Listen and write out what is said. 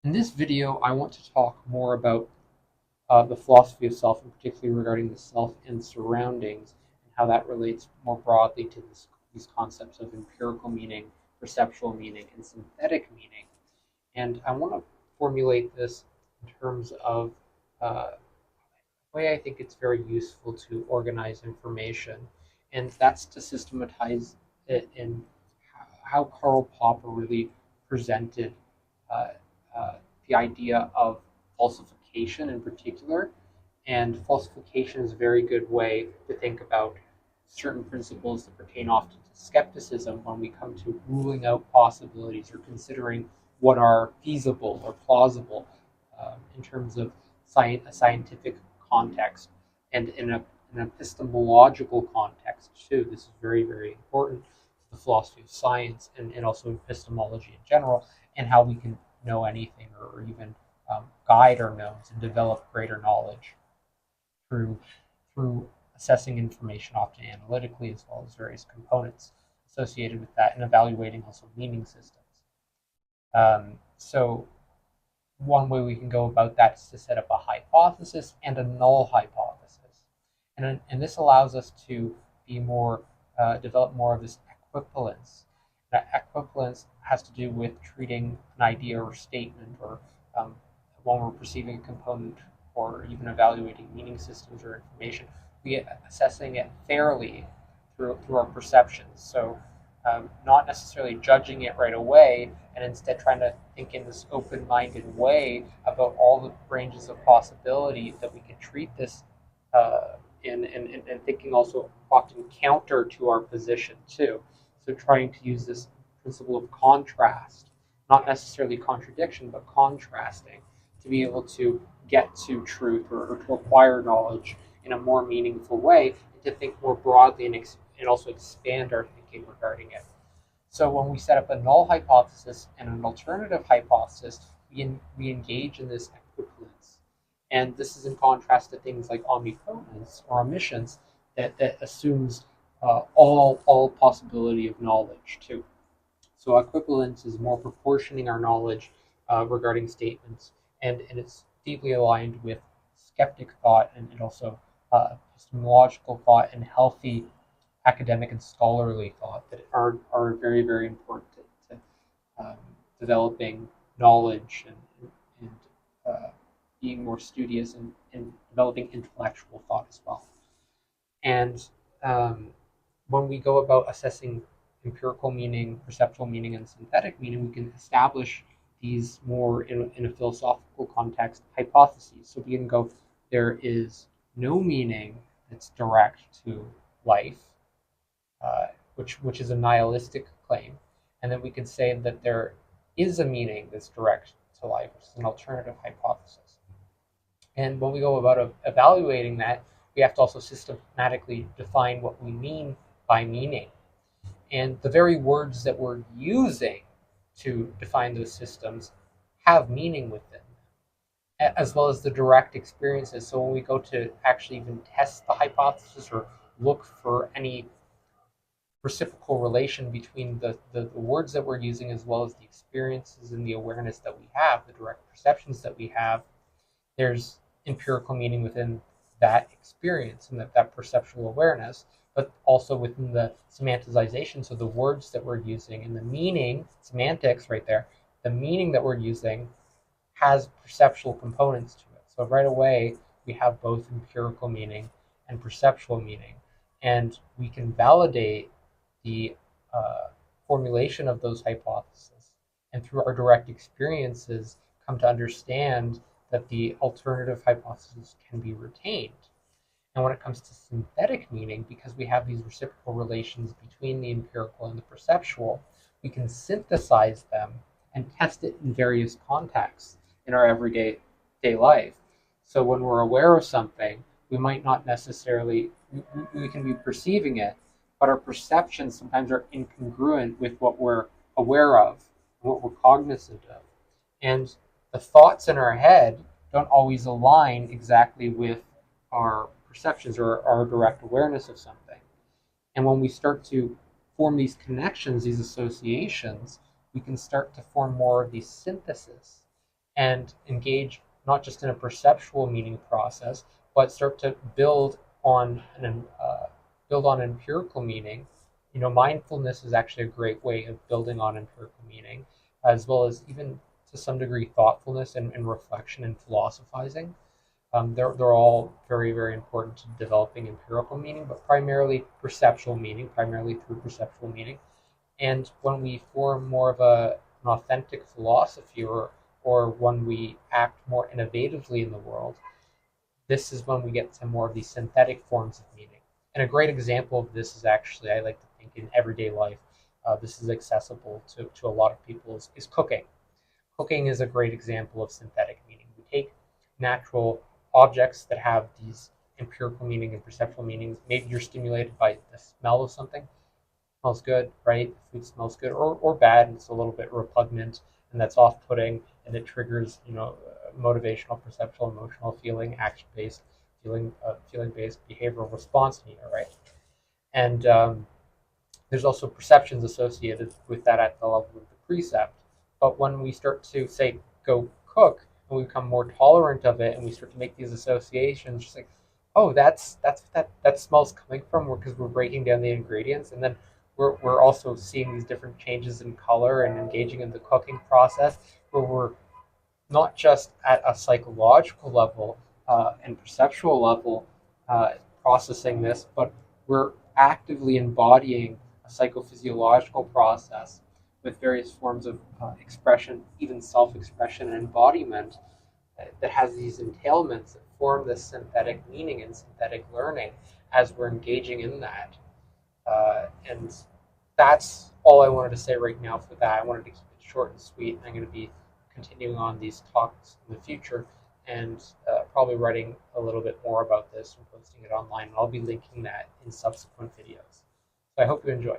In this video, I want to talk more about the philosophy of self, and particularly regarding the self and surroundings, and how that relates more broadly to these concepts of empirical meaning, perceptual meaning, and synthetic meaning. And I want to formulate this in terms of the way I think it's very useful to organize information, and that's to systematize it in how Karl Popper really presented uh, uh, the idea of falsification in particular. And falsification is a very good way to think about certain principles that pertain often to skepticism when we come to ruling out possibilities or considering what are feasible or plausible in terms of a scientific context and in an epistemological context too. This is very, very important to the philosophy of science and also epistemology in general, and how we can know anything or even guide our knowns and develop greater knowledge through through assessing information often analytically, as well as various components associated with that, and evaluating also meaning systems. So one way we can go about that is to set up a hypothesis and a null hypothesis, and this allows us to be more develop more of this equivalence. That equivalence has to do with treating an idea or statement, or um, when we're perceiving a component or even evaluating meaning systems or information, we assessing it fairly through our perceptions. So not necessarily judging it right away, and instead trying to think in this open-minded way about all the ranges of possibility that we can treat this and thinking also often counter to our position too. So trying to use this principle of contrast, not necessarily contradiction, but contrasting, to be able to get to truth or to acquire knowledge in a more meaningful way, and to think more broadly and also expand our thinking regarding it. So when we set up a null hypothesis and an alternative hypothesis, we engage in this equivalence. And this is in contrast to things like omnipotence or omniscience that assumes all possibility of knowledge too. So equivalence is more proportioning our knowledge regarding statements, and it's deeply aligned with skeptic thought and also epistemological thought and healthy academic and scholarly thought that are very, very important to developing knowledge and being more studious and developing intellectual thought as well. And when we go about assessing empirical meaning, perceptual meaning, and synthetic meaning, we can establish these more in a philosophical context hypotheses. So we can go, there is no meaning that's direct to life, which is a nihilistic claim, and then we can say that there is a meaning that's direct to life, which is an alternative hypothesis. And when we go about evaluating that, we have to also systematically define what we mean by meaning. And the very words that we're using to define those systems have meaning within them, as well as the direct experiences. So when we go to actually even test the hypothesis or look for any reciprocal relation between the words that we're using, as well as the experiences and the awareness that we have, the direct perceptions that we have, there's empirical meaning within that experience and that perceptual awareness, but also within the semantization. So the words that we're using and the meaning, semantics right there, the meaning that we're using has perceptual components to it. So right away, we have both empirical meaning and perceptual meaning. And we can validate the formulation of those hypotheses, and through our direct experiences, come to understand that the alternative hypothesis can be retained. And when it comes to synthetic meaning, because we have these reciprocal relations between the empirical and the perceptual, we can synthesize them and test it in various contexts in our everyday life. So when we're aware of something, we might not necessarily, we can be perceiving it, but our perceptions sometimes are incongruent with what we're aware of, what we're cognizant of. And the thoughts in our head don't always align exactly with our perceptions or our direct awareness of something. And when we start to form these connections, these associations, we can start to form more of these synthesis. and engage not just in a perceptual meaning process, but start to build on empirical meaning. Mindfulness is actually a great way of building on empirical meaning, as well as even to some degree thoughtfulness and reflection and philosophizing. They're all very, very important to developing empirical meaning, but primarily perceptual meaning, primarily through perceptual meaning. And when we form more of an authentic philosophy, or when we act more innovatively in the world, this is when we get to more of these synthetic forms of meaning. And a great example of this is actually, I like to think, in everyday life, this is accessible to a lot of people, is cooking. Cooking is a great example of synthetic meaning. We take natural objects that have these empirical meaning and perceptual meanings. Maybe you're stimulated by the smell of something. Smells good, right? Food smells good, or bad, and it's a little bit repugnant, and that's off-putting, and it triggers, motivational, perceptual, emotional, feeling, action-based, feeling-based behavioral response in you, right? And there's also perceptions associated with that at the level of the precept. But when we start to, say, go cook, and we become more tolerant of it, and we start to make these associations, just like, oh, that's that smells coming from, because we're breaking down the ingredients, and then we're also seeing these different changes in color and engaging in the cooking process, where we're not just at a psychological level and perceptual level processing this, but we're actively embodying a psychophysiological process with various forms of expression, even self-expression and embodiment, that has these entailments that form this synthetic meaning and synthetic learning as we're engaging in that. And that's all I wanted to say right now for that. I wanted to keep it short and sweet. I'm going to be continuing on these talks in the future, and probably writing a little bit more about this and posting it online. And I'll be linking that in subsequent videos. So I hope you enjoy.